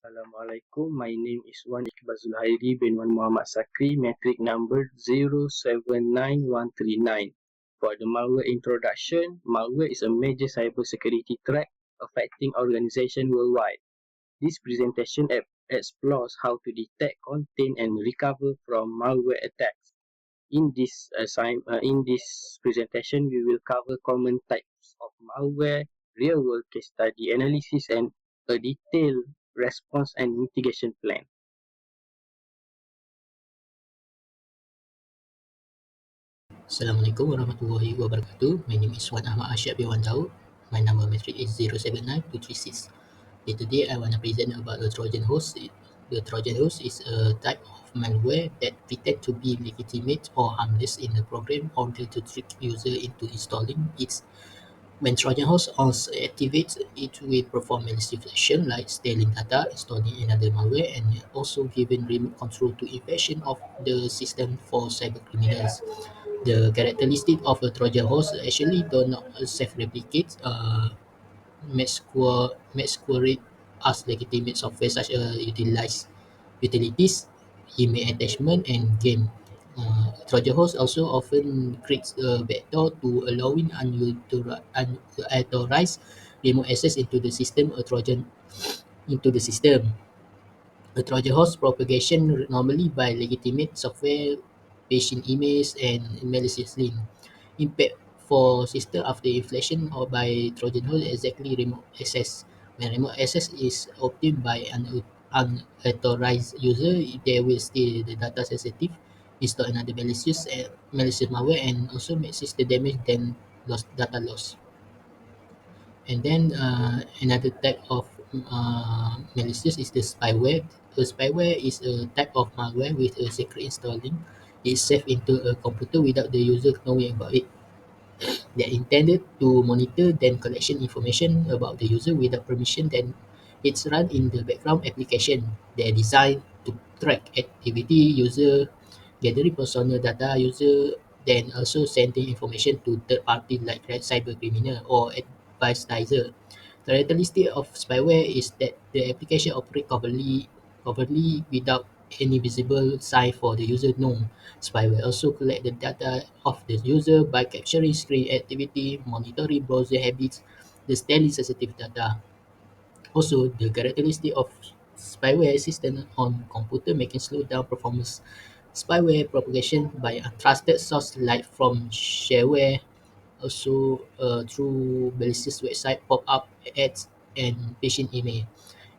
Assalamualaikum. My name is IQBAL ZUHAIRIE bin MOHAMMAD SAKRI, metric number 079139. For the malware introduction, malware is a major cybersecurity threat affecting organizations worldwide. This presentation explores how to detect, contain, and recover from malware attacks. In this presentation, we will cover common types of malware, real-world case study analysis, and a detailed response and mitigation plan. Assalamualaikum warahmatullahi wabarakatuh. My name is Ahmad ARSHAD bin DAUD. My number metric is 079236. Today I want to present about the Trojan horse. The Trojan horse is a type of malware that pretend to be legitimate or harmless in the program order to trick user into installing it. When Trojan horse activates, it will perform malicious action like stealing data, installing another malware, and also giving remote control to infection of the system for cyber criminals. The characteristic of a Trojan horse actually do not self-replicate, masquerade as legitimate software such as utilities, email attachment, and game. Trojan horse also often creates a backdoor to allowing unauthorized remote access into the system. A Trojan horse propagation normally by legitimate software, phishing emails, and malicious link. Impact for system after inflation or by Trojan horse exactly remote access. When remote access is obtained by an unauthorized user, they will steal the data sensitive, install another malicious malware, and also make system damage then data loss. And then another type of malicious is the spyware. A spyware is a type of malware with a secret installing itself into a computer without the user knowing about it. They are intended to monitor then collection information about the user without permission. Then it's run in the background application. They are designed to track activity user, gathering personal data user, then also sending information to third party like cyber criminal or advertiser. The characteristic of spyware is that the application operates covertly without any visible sign for the user known. Spyware also collect the data of the user by capturing screen activity, monitoring browser habits, the stealing sensitive data. Also, the characteristic of spyware system on computer making slow down performance. Spyware propagation by untrusted source like from shareware, also through malicious website, pop-up ads, and phishing email.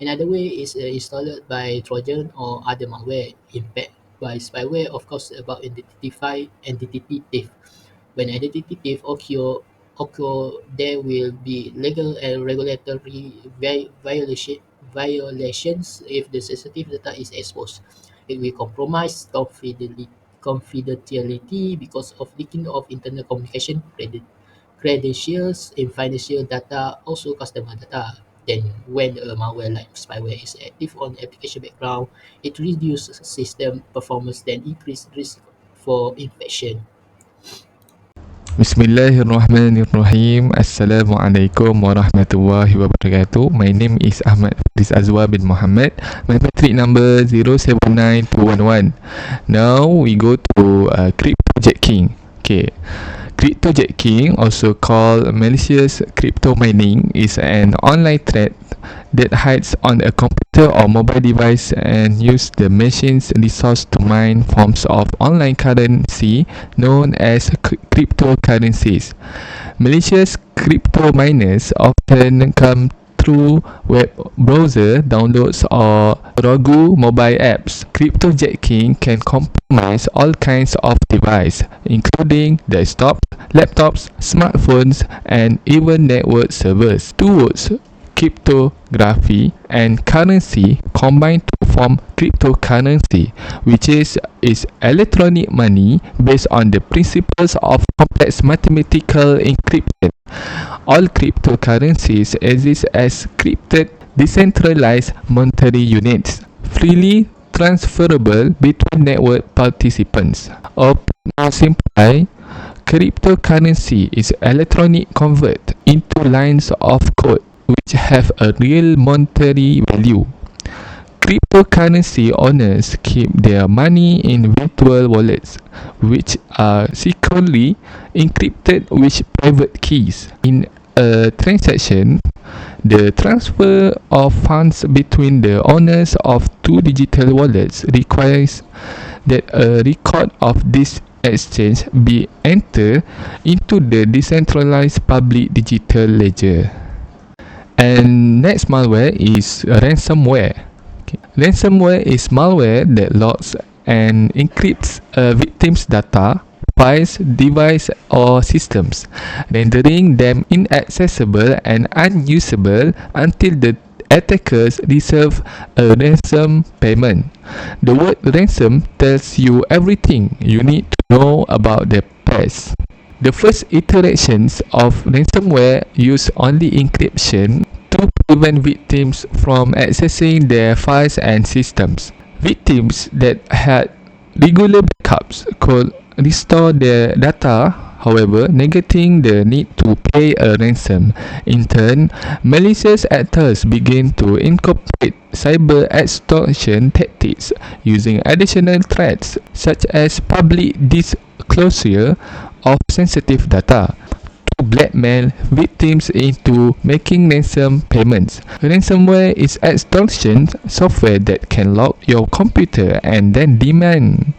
Another way is installed by Trojan or other malware. Impact by spyware, of course, about identity theft. When identity theft occur, there will be legal and regulatory violations if the sensitive data is exposed. It will compromise confidentiality because of leaking of internal communication, credentials, and financial data, also customer data. Then when a malware like spyware is active on application background, it reduces system performance, then increase risk for infection. Bismillahirrahmanirrahim. Assalamualaikum warahmatullahi wabarakatuh. My name is Ahmad Faris AZWAR bin MOHAMMAD. My metric number 079211. Now we go to cryptojacking. Okay. Cryptojacking, also called malicious crypto mining, is an online threat that hides on a computer or mobile device and use the machine's resource to mine forms of online currency known as cryptocurrencies. Malicious crypto miners often come through web browser downloads or rogue mobile apps. Cryptojacking can compromise all kinds of devices, including desktops, laptops, smartphones, and even network servers. Two words, cryptography and currency, combine to form cryptocurrency, which is electronic money based on the principles of complex mathematical encryption. All cryptocurrencies exist as crypted, decentralized monetary units, freely transferable between network participants. Or more simply, cryptocurrency is electronic convert into lines of code which have a real monetary value. Cryptocurrency owners keep their money in virtual wallets, which are securely encrypted with private keys. In a transaction, the transfer of funds between the owners of two digital wallets requires that a record of this exchange be entered into the decentralized public digital ledger. And next malware is ransomware. Okay. Ransomware is malware that logs and encrypts a victim's data, files, device or systems, rendering them inaccessible and unusable until the attackers receive a ransom payment. The word ransom tells you everything you need to know about the past. The first iterations of ransomware use only encryption to prevent victims from accessing their files and systems. Victims that had regular backups could restore their data, however, negating the need to pay a ransom. In turn, malicious actors begin to incorporate cyber extortion tactics using additional threats such as public disclosure of sensitive data to blackmail victims into making ransom payments. Ransomware is extortion software that can lock your computer and then demand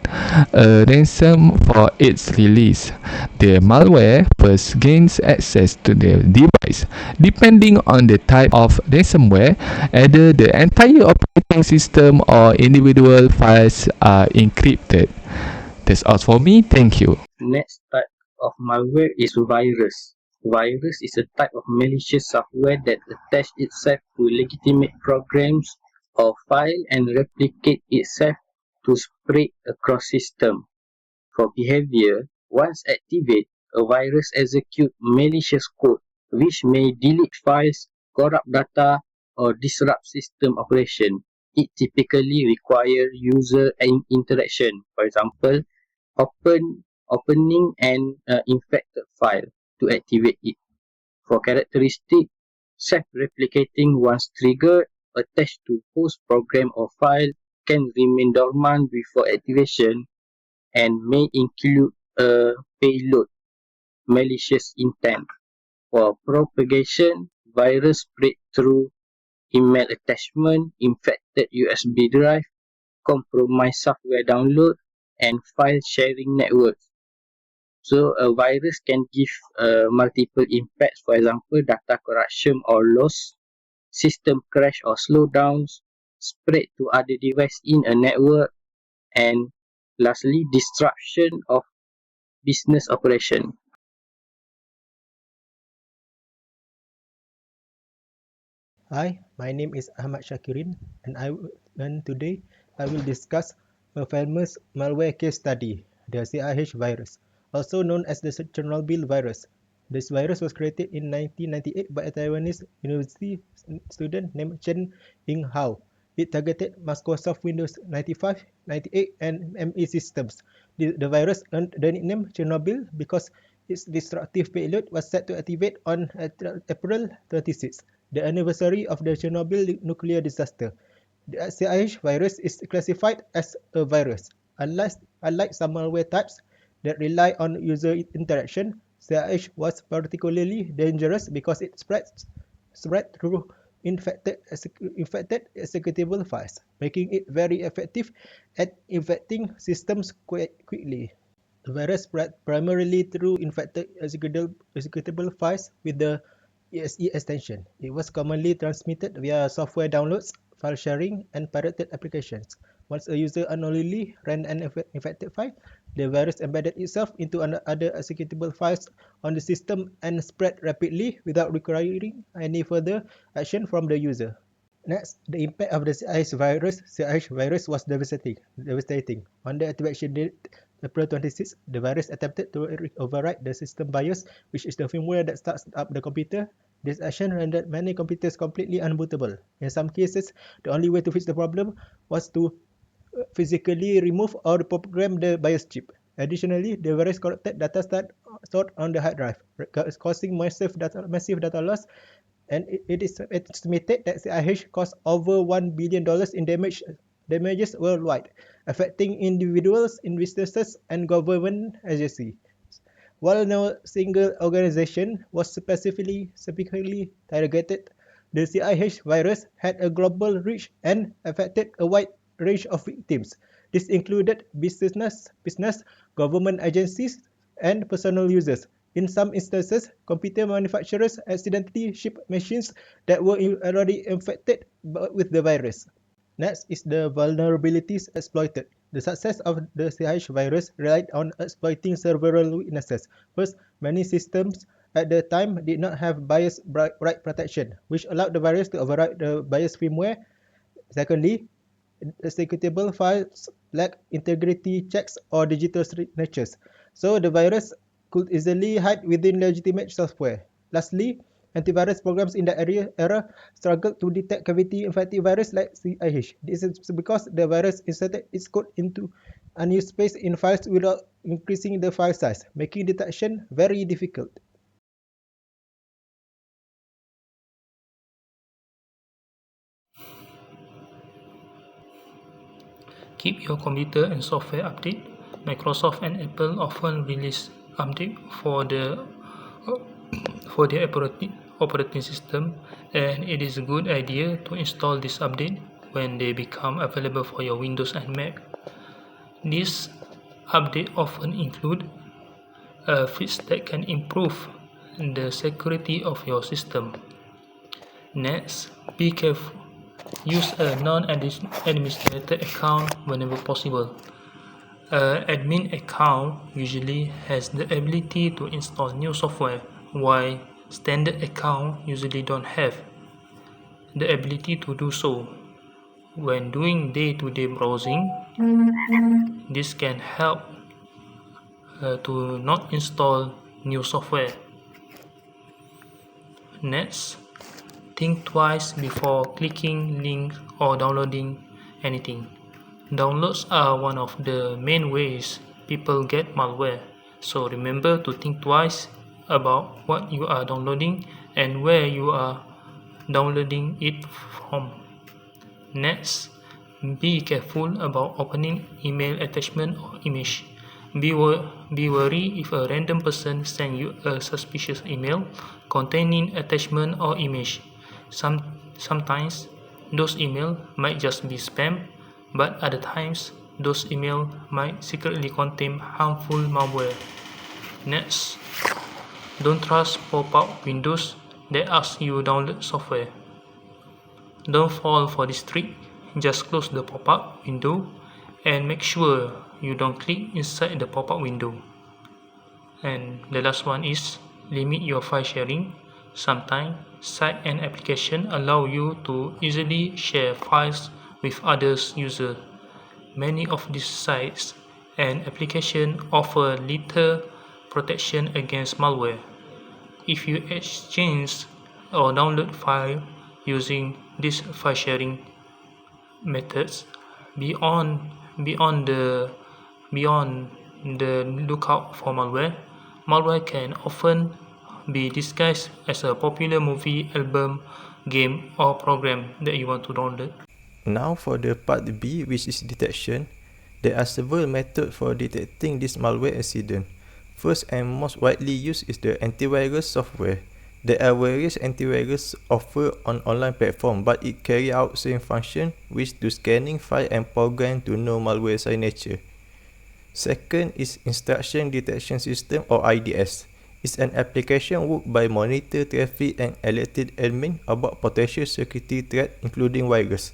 a ransom for its release. The malware first gains access to the device. Depending on the type of ransomware, either the entire operating system or individual files are encrypted. That's all for me. Thank you. Next type of malware is virus. Virus is a type of malicious software that attaches itself to legitimate programs or file and replicate itself to spread across system. For behavior, once activated, a virus executes malicious code which may delete files, corrupt data, or disrupt system operation. It typically requires user interaction. For example, opening an infected file to activate it. For characteristic, self-replicating once triggered, attached to host program or file, can remain dormant before activation, and may include a payload, malicious intent. For propagation, virus spread through email attachment, infected USB drive, compromised software download, and file sharing networks. So a virus can give multiple impacts, for example, data corruption or loss, system crash or slowdowns, spread to other devices in a network, and lastly, disruption of business operation. Hi, my name is Ahmad SYAKIRIN, and today I will discuss a famous malware case study, the CIH virus, also known as the Chernobyl virus. This virus was created in 1998 by a Taiwanese university student named Chen Ying-hao. It targeted Microsoft Windows 95, 98, and ME systems. The virus earned the nickname Chernobyl because its destructive payload was set to activate on April 26, the anniversary of the Chernobyl nuclear disaster. The CIH virus is classified as a virus. Unlike some malware types that rely on user interaction, CIH was particularly dangerous because it spread through infected executable files, making it very effective at infecting systems quickly. The virus spread primarily through infected executable files with the EXE extension. It was commonly transmitted via software downloads, file sharing, and pirated applications. Once a user unknowingly ran an infected file, the virus embedded itself into other executable files on the system and spread rapidly without requiring any further action from the user. Next, the impact of the CIH virus was devastating. On the activation date, April 26, the virus attempted to override the system BIOS, which is the firmware that starts up the computer. This action rendered many computers completely unbootable. In some cases, the only way to fix the problem was to physically remove or reprogram the BIOS chip. Additionally, the virus corrupted data stored on the hard drive, causing massive data loss and it is estimated that CIH caused over $1 billion in damages worldwide, affecting individuals, businesses, and government agencies. While no single organization was specifically targeted, the CIH virus had a global reach and affected a wide range of victims. This included business, government agencies, and personal users. In some instances, computer manufacturers accidentally shipped machines that were already infected with the virus. Next is the vulnerabilities exploited. The success of the CIH virus relied on exploiting several weaknesses. First, many systems at the time did not have BIOS write protection, which allowed the virus to override the BIOS firmware. Secondly, executable files lack integrity checks or digital signatures, so the virus could easily hide within legitimate software. Lastly, antivirus programs in that era struggled to detect cavity-infected virus like CIH. This is because the virus inserted its code into unused space in files without increasing the file size, making detection very difficult. Keep your computer and software updated. Microsoft and Apple often release updates for their operating system, and it is a good idea to install this update when they become available for your Windows and Mac. These updates often include a fix that can improve the security of your system. Next, be careful. Use a non-administrator account whenever possible. An admin account usually has the ability to install new software, while standard accounts usually don't have the ability to do so. When doing day-to-day browsing, this can help to not install new software. Next, think twice before clicking links or downloading anything. Downloads are one of the main ways people get malware, so remember to think twice about what you are downloading and where you are downloading it from. Next, be careful about opening email attachment or image. Be worried if a random person sends you a suspicious email containing attachment or image. Sometimes those emails might just be spam, but other times those emails might secretly contain harmful malware. Next, don't trust pop-up windows that ask you to download software. Don't fall for this trick. Just close the pop-up window and make sure you don't click inside the pop-up window. And the last one is limit your file sharing. Sometimes sites and applications allow you to easily share files with others users. Many of these sites and applications offer little protection against malware. If you exchange or download files using these file sharing methods, be on the lookout for malware. Malware can often be disguised as a popular movie, album, game, or program that you want to download. Now for the part B, which is detection. There are several methods for detecting this malware incident. First and most widely used is the antivirus software. There are various antivirus offered on online platforms, but it carries out same function, which to scanning file and program to know malware signature. Second is Instruction Detection System or IDS. It's an application worked by monitor traffic and alerted admin about potential security threat including virus.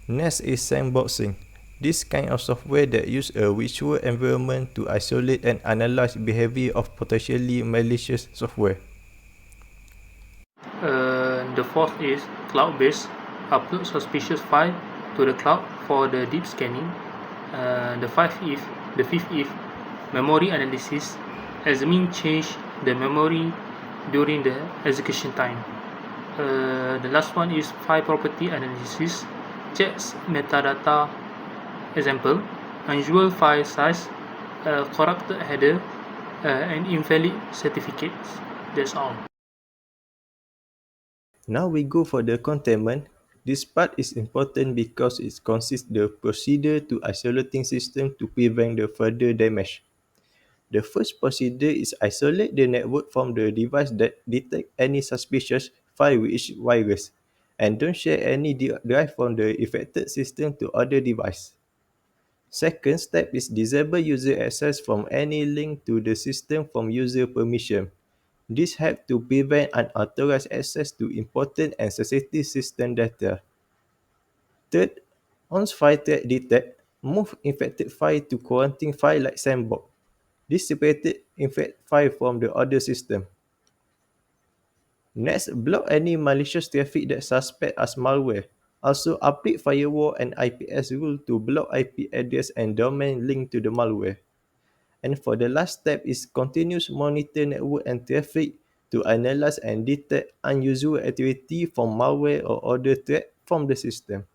Next is sandboxing. This kind of software that use a virtual environment to isolate and analyze behavior of potentially malicious software. The fourth is cloud-based. Upload suspicious file to the cloud for the deep scanning. The fifth is memory analysis. AZEMI change the memory during the execution time. The last one is file property analysis. Checks metadata. Example: unusual file size, corrupted header, and invalid certificates. That's all. Now we go for the containment. This part is important because it consists the procedure to isolating system to prevent the further damage. The first procedure is isolate the network from the device that detect any suspicious file with virus, and don't share any drive from the affected system to other device. Second step is disable user access from any link to the system from user permission. This helps to prevent unauthorized access to important and sensitive system data. Third, once file threat detect, move infected file to quarantine file like sandbox. This separated infected file from the other system. Next, block any malicious traffic that suspect as malware. Also, update firewall and IPS rule to block IP address and domain linked to the malware. And for the last step is continuous monitor network and traffic to analyze and detect unusual activity from malware or other threat from the system.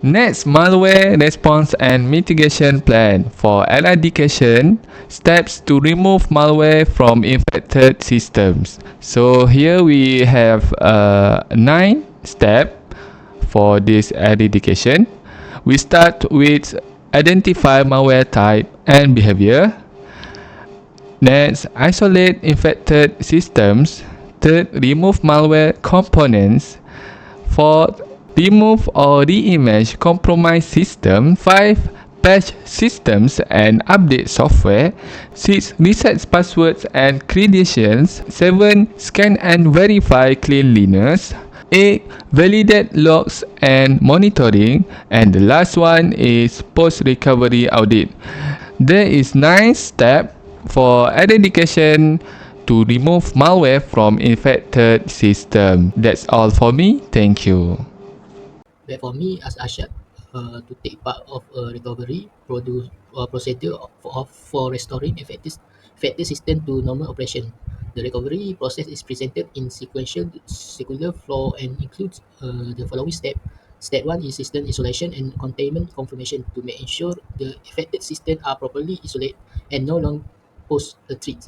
Next, malware response and mitigation plan. For eradication, steps to remove malware from infected systems. So here we have 9 steps for this eradication. We start with identify malware type and behavior. Next, isolate infected systems. Third, remove malware components. Fourth, remove or re-image compromised system. 5. Patch systems and update software. 6. Reset passwords and credentials. 7. Scan and verify cleanliness. 8. Validate logs and monitoring. And the last one is post-recovery audit. There is 9 steps for eradication to remove malware from infected system. That's all for me. Thank you. But for me as ARSHAD, to take part of a recovery procedure for restoring affected system to normal operation. The recovery process is presented in sequential flow and includes the following step. Step 1 is system isolation and containment confirmation to make ensure the affected system are properly isolated and no longer pose a threat.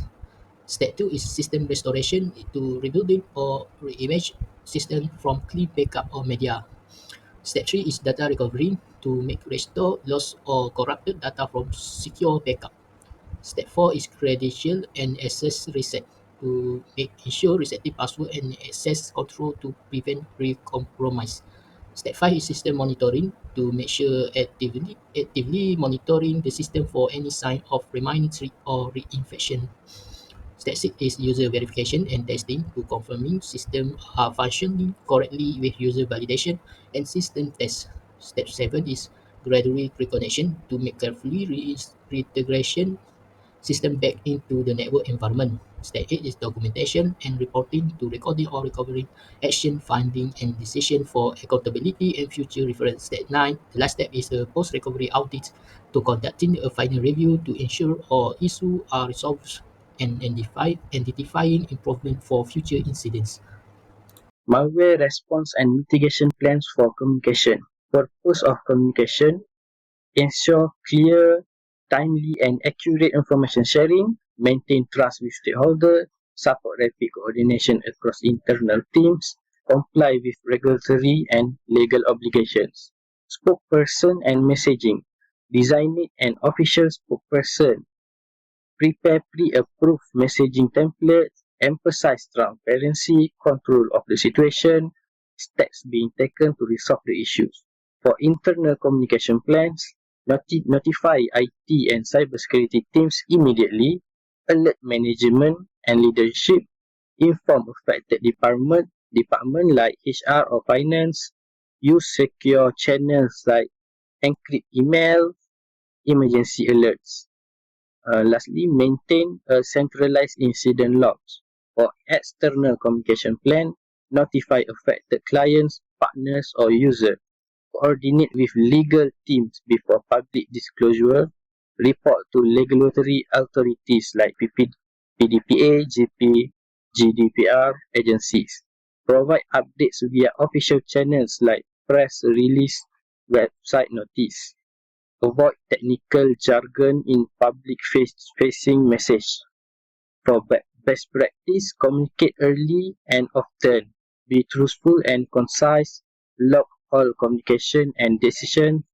Step 2 is system restoration to rebuilding or re-image system from clean backup or media. Step 3 is data recovery to make restore lost or corrupted data from secure backup. Step 4 is credential and access reset to make ensure resetting password and access control to prevent re-compromise. Step 5 is system monitoring to make sure actively monitoring the system for any sign of remaining threat or reinfection. Step 6 is user verification and testing to confirming systems are functioning correctly with user validation and system tests. Step 7 is gradual reconnection to make carefully reintegration system back into the network environment. Step 8 is documentation and reporting to recording or recovering action, finding, and decision for accountability and future reference. Step 9, the last step is the post-recovery audit to conducting a final review to ensure all issues are resolved and identifying improvement for future incidents. Malware response and mitigation plans for communication. Purpose of communication: ensure clear, timely and accurate information sharing, maintain trust with stakeholders, support rapid coordination across internal teams, comply with regulatory and legal obligations. Spokesperson and messaging. Designate an official spokesperson. Prepare pre-approved messaging templates, emphasize transparency, control of the situation, steps being taken to resolve the issues. For internal communication plans, notify IT and cybersecurity teams immediately, alert management and leadership, inform affected department like HR or finance, use secure channels like encrypt email, emergency alerts. Lastly, maintain a centralized incident logs. For external communication plan, notify affected clients, partners, or users. Coordinate with legal teams before public disclosure. Report to regulatory authorities like PDPA, GP, GDPR agencies. Provide updates via official channels like press release, website notice. Avoid technical jargon in public facing message. For Best practice: communicate early and often. Be truthful and concise. Log all communication and decision.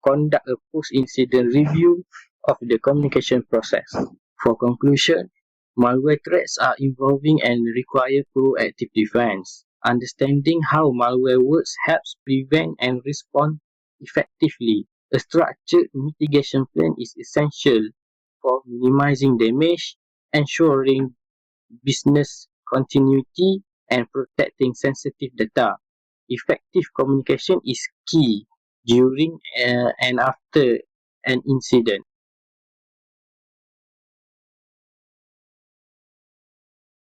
Conduct a post-incident review of the communication process. For conclusion, malware threats are evolving and require proactive defense. Understanding how malware works helps prevent and respond effectively. A structured mitigation plan is essential for minimizing damage, ensuring business continuity, and protecting sensitive data. Effective communication is key during and after an incident.